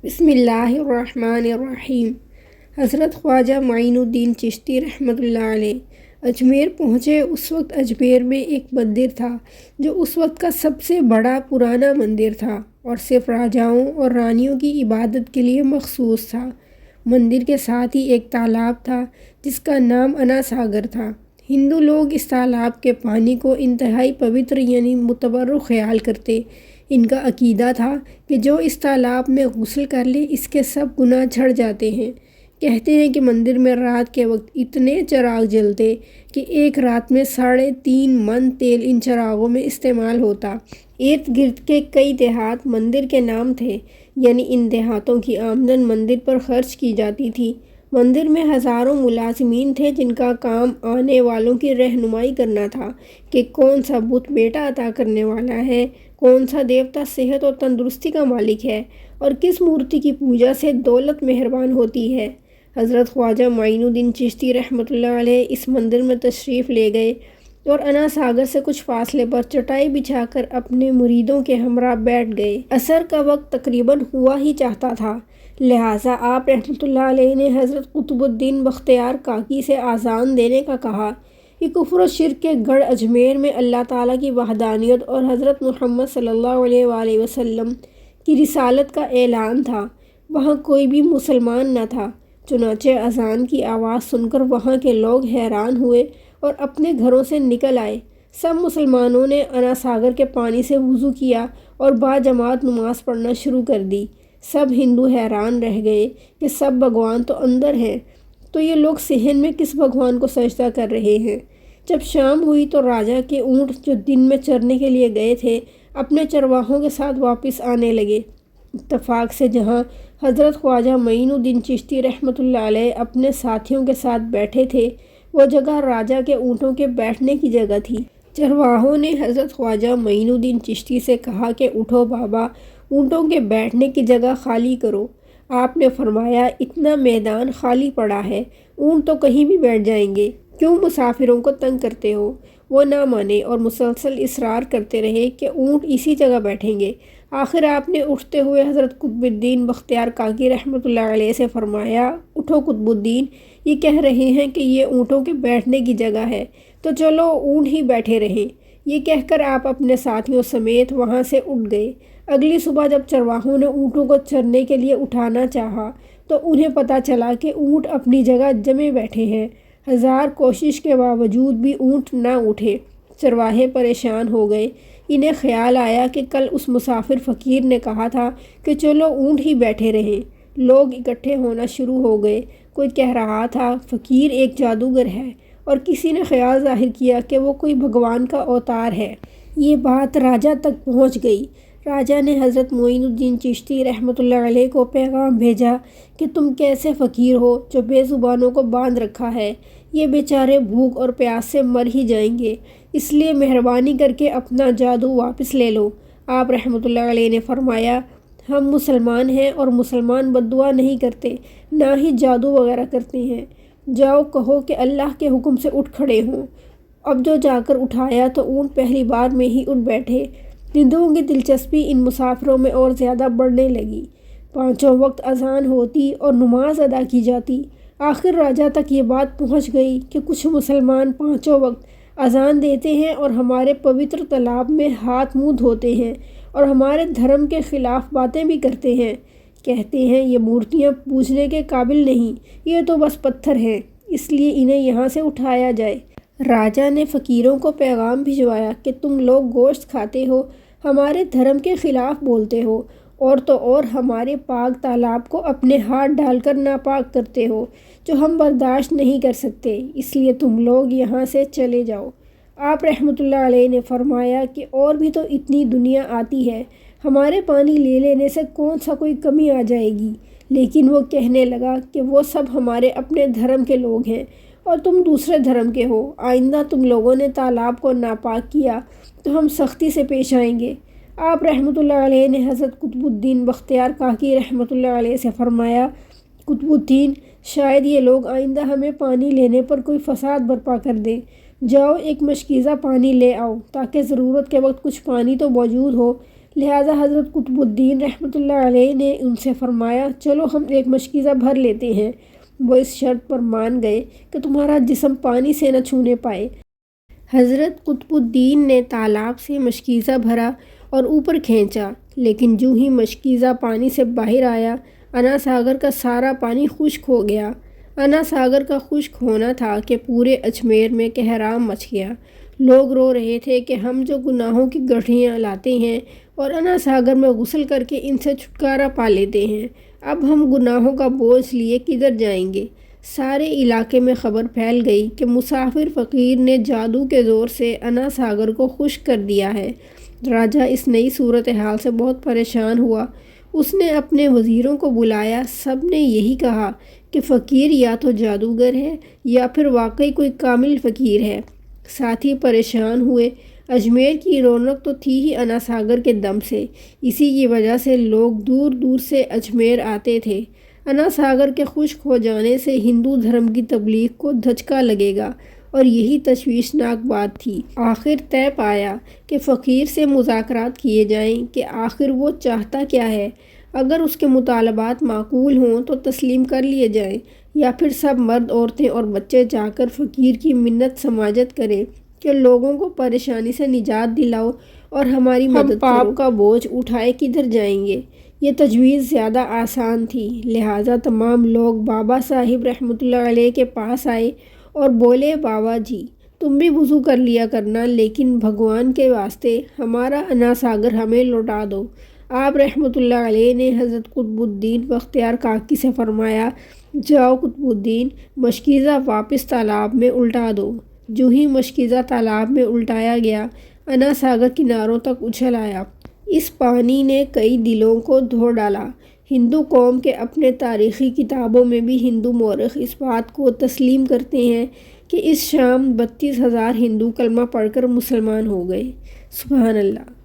بسم اللہ الرحمن الرحیم۔ حضرت خواجہ معین الدین چشتی رحمۃ اللہ علیہ اجمیر پہنچے۔ اس وقت اجمیر میں ایک مندر تھا جو اس وقت کا سب سے بڑا پرانا مندر تھا اور صرف راجاؤں اور رانیوں کی عبادت کے لیے مخصوص تھا۔ مندر کے ساتھ ہی ایک تالاب تھا جس کا نام انا ساگر تھا۔ ہندو لوگ اس تالاب کے پانی کو انتہائی پوتر یعنی متبرک خیال کرتے۔ ان کا عقیدہ تھا کہ جو اس تالاب میں غسل کر لے اس کے سب گناہ جھڑ جاتے ہیں۔ کہتے ہیں کہ مندر میں رات کے وقت اتنے چراغ جلتے کہ ایک رات میں 3.5 من تیل ان چراغوں میں استعمال ہوتا۔ ارد گرد کے کئی دیہات مندر کے نام تھے، یعنی ان دیہاتوں کی آمدن مندر پر خرچ کی جاتی تھی۔ مندر میں ہزاروں ملازمین تھے جن کا کام آنے والوں کی رہنمائی کرنا تھا کہ کون سا بت بیٹا عطا کرنے والا ہے، کون سا دیوتا صحت اور تندرستی کا مالک ہے اور کس مورتی کی پوجا سے دولت مہربان ہوتی ہے۔ حضرت خواجہ معین الدین چشتی رحمۃ اللہ علیہ اس مندر میں تشریف لے گئے اور انا ساگر سے کچھ فاصلے پر چٹائی بچھا کر اپنے مریدوں کے ہمراہ بیٹھ گئے۔ عصر کا وقت تقریباً ہوا ہی چاہتا تھا، لہٰذا آپ رحمۃ اللہ علیہ نے حضرت قطب الدین بختیار کاکی سے آذان دینے کا کہا۔ یہ کفر و شرک کے گڑھ اجمیر میں اللہ تعالیٰ کی وحدانیت اور حضرت محمد صلی اللہ علیہ وآلہ وسلم کی رسالت کا اعلان تھا۔ وہاں کوئی بھی مسلمان نہ تھا، چنانچہ اذان کی آواز سن کر وہاں کے لوگ حیران ہوئے اور اپنے گھروں سے نکل آئے۔ سب مسلمانوں نے انا ساگر کے پانی سے وضو کیا اور باجماعت نماز پڑھنا شروع کر دی۔ سب ہندو حیران رہ گئے کہ سب بھگوان تو اندر ہیں، تو یہ لوگ صحن میں کس بھگوان کو سجدہ کر رہے ہیں؟ جب شام ہوئی تو راجا کے اونٹ جو دن میں چرنے کے لیے گئے تھے اپنے چرواہوں کے ساتھ واپس آنے لگے۔ اتفاق سے جہاں حضرت خواجہ معین الدین چشتی رحمۃ اللہ علیہ اپنے ساتھیوں کے ساتھ بیٹھے تھے وہ جگہ راجا کے اونٹوں کے بیٹھنے کی جگہ تھی۔ چرواہوں نے حضرت خواجہ معین الدین چشتی سے کہا کہ اٹھو بابا، اونٹوں کے بیٹھنے کی جگہ خالی کرو۔ آپ نے فرمایا اتنا میدان خالی پڑا ہے، اونٹ تو کہیں بھی بیٹھ جائیں گے، کیوں مسافروں کو تنگ کرتے ہو؟ وہ نہ مانے اور مسلسل اصرار کرتے رہے کہ اونٹ اسی جگہ بیٹھیں گے۔ آخر آپ نے اٹھتے ہوئے حضرت قطب الدین بختیار کاکی رحمۃ اللہ علیہ سے فرمایا، اٹھو قطب الدین، یہ کہہ رہے ہیں کہ یہ اونٹوں کے بیٹھنے کی جگہ ہے تو چلو اونٹ ہی بیٹھے رہیں۔ یہ کہہ کر آپ اپنے ساتھیوں سمیت وہاں سے اٹھ گئے۔ اگلی صبح جب چرواہوں نے اونٹوں کو چرنے کے لیے اٹھانا چاہا تو انہیں پتہ چلا کہ اونٹ اپنی جگہ جمے بیٹھے ہیں۔ ہزار کوشش کے باوجود بھی اونٹ نہ اٹھے۔ چرواہے پریشان ہو گئے۔ انہیں خیال آیا کہ کل اس مسافر فقیر نے کہا تھا کہ چلو اونٹ ہی بیٹھے رہیں۔ لوگ اکٹھے ہونا شروع ہو گئے۔ کوئی کہہ رہا تھا فقیر ایک جادوگر ہے اور کسی نے خیال ظاہر کیا کہ وہ کوئی بھگوان کا اوتار ہے۔ یہ بات راجا تک پہنچ گئی۔ راجا نے حضرت معین الدین چشتی رحمۃ اللہ علیہ کو پیغام بھیجا کہ تم کیسے فقیر ہو جو بے زبانوں کو باندھ رکھا ہے، یہ بیچارے بھوک اور پیاس سے مر ہی جائیں گے، اس لیے مہربانی کر کے اپنا جادو واپس لے لو۔ آپ رحمۃ اللہ علیہ نے فرمایا ہم مسلمان ہیں اور مسلمان بد دعا نہیں کرتے، نہ ہی جادو وغیرہ کرتے ہیں۔ جاؤ کہو کہ اللہ کے حکم سے اٹھ کھڑے ہوں۔ اب جو جا کر اٹھایا تو اونٹ پہلی بار میں ہی اٹھ بیٹھے۔ ہندوؤں کی دلچسپی ان مسافروں میں اور زیادہ بڑھنے لگی۔ پانچوں وقت اذان ہوتی اور نماز ادا کی جاتی۔ آخر راجا تک یہ بات پہنچ گئی کہ کچھ مسلمان پانچوں وقت اذان دیتے ہیں اور ہمارے پوتر تالاب میں ہاتھ منہ دھوتے ہیں اور ہمارے دھرم کے خلاف باتیں بھی کرتے ہیں۔ کہتے ہیں یہ مورتیاں پوجنے کے قابل نہیں، یہ تو بس پتھر ہیں، اس لیے انہیں یہاں سے اٹھایا جائے۔ راجا نے فقیروں کو پیغام بھجوایا کہ تم لوگ گوشت کھاتے ہو، ہمارے دھرم کے خلاف بولتے ہو، اور تو اور ہمارے پاک تالاب کو اپنے ہاتھ ڈال کر ناپاک کرتے ہو، جو ہم برداشت نہیں کر سکتے، اس لیے تم لوگ یہاں سے چلے جاؤ۔ آپ رحمۃ اللہ علیہ نے فرمایا کہ اور بھی تو اتنی دنیا آتی ہے، ہمارے پانی لے لینے سے کون سا کوئی کمی آ جائے گی؟ لیکن وہ کہنے لگا کہ وہ سب ہمارے اپنے دھرم کے لوگ ہیں اور تم دوسرے دھرم کے ہو، آئندہ تم لوگوں نے تالاب کو ناپاک کیا تو ہم سختی سے پیش آئیں گے۔ آپ رحمۃ اللہ علیہ نے حضرت قطب الدین بختیار کاکی رحمۃ اللہ علیہ سے فرمایا قطب الدین، شاید یہ لوگ آئندہ ہمیں پانی لینے پر کوئی فساد برپا کر دیں۔ جاؤ ایک مشکیزہ پانی لے آؤ تاکہ ضرورت کے وقت کچھ پانی تو موجود ہو، لہٰذا حضرت قطب الدین رحمۃ اللہ علیہ نے ان سے فرمایا چلو ہم ایک مشکیزہ بھر لیتے ہیں۔ وہ اس شرط پر مان گئے کہ تمہارا جسم پانی سے نہ چھونے پائے۔ حضرت قطب الدین نے تالاب سے مشکیزہ بھرا اور اوپر کھینچا، لیکن جو ہی مشکیزہ پانی سے باہر آیا انا ساگر کا سارا پانی خشک ہو گیا۔ انا ساگر کا خشک ہونا تھا کہ پورے اجمیر میں کہرام مچ گیا۔ لوگ رو رہے تھے کہ ہم جو گناہوں کی گڑھیاں لاتے ہیں اور انا ساگر میں غسل کر کے ان سے چھٹکارا پا لیتے ہیں، اب ہم گناہوں کا بوجھ لیے کدھر جائیں گے؟ سارے علاقے میں خبر پھیل گئی کہ مسافر فقیر نے جادو کے زور سے انا ساگر کو خشک کر دیا ہے۔ راجہ اس نئی صورتحال سے بہت پریشان ہوا۔ اس نے اپنے وزیروں کو بلایا، سب نے یہی کہا کہ فقیر یا تو جادوگر ہے یا پھر واقعی کوئی کامل فقیر ہے۔ ساتھی پریشان ہوئے۔ اجمیر کی رونق تو تھی ہی انا ساگر کے دم سے، اسی کی وجہ سے لوگ دور دور سے اجمیر آتے تھے۔ انا ساگر کے خشک ہو جانے سے ہندو دھرم کی تبلیغ کو دھچکا لگے گا، اور یہی تشویشناک بات تھی۔ آخر طے پایا کہ فقیر سے مذاکرات کیے جائیں کہ آخر وہ چاہتا کیا ہے۔ اگر اس کے مطالبات معقول ہوں تو تسلیم کر لیے جائیں، یا پھر سب مرد عورتیں اور بچے جا کر فقیر کی منت سماجت کریں کہ لوگوں کو پریشانی سے نجات دلاؤ اور ہماری مدد کرو۔ ہم پاپ کا بوجھ اٹھائے کدھر جائیں گے؟ یہ تجویز زیادہ آسان تھی، لہٰذا تمام لوگ بابا صاحب رحمۃ اللہ علیہ کے پاس آئے اور بولے بابا جی تم بھی وضو کر لیا کرنا، لیکن بھگوان کے واسطے ہمارا انا ساگر ہمیں لوٹا دو۔ آپ رحمۃ اللہ علیہ نے حضرت قطب الدین بختیار کاکی سے فرمایا جاؤ قطب الدین، مشکیزہ واپس تالاب میں الٹا دو۔ جو ہی مشکیزہ تالاب میں الٹایا گیا انا ساگر کناروں تک اچھل آیا۔ اس پانی نے کئی دلوں کو دھو ڈالا۔ ہندو قوم کے اپنے تاریخی کتابوں میں بھی ہندو مورخ اس بات کو تسلیم کرتے ہیں کہ اس شام 32,000 ہندو کلمہ پڑھ کر مسلمان ہو گئے۔ سبحان اللہ۔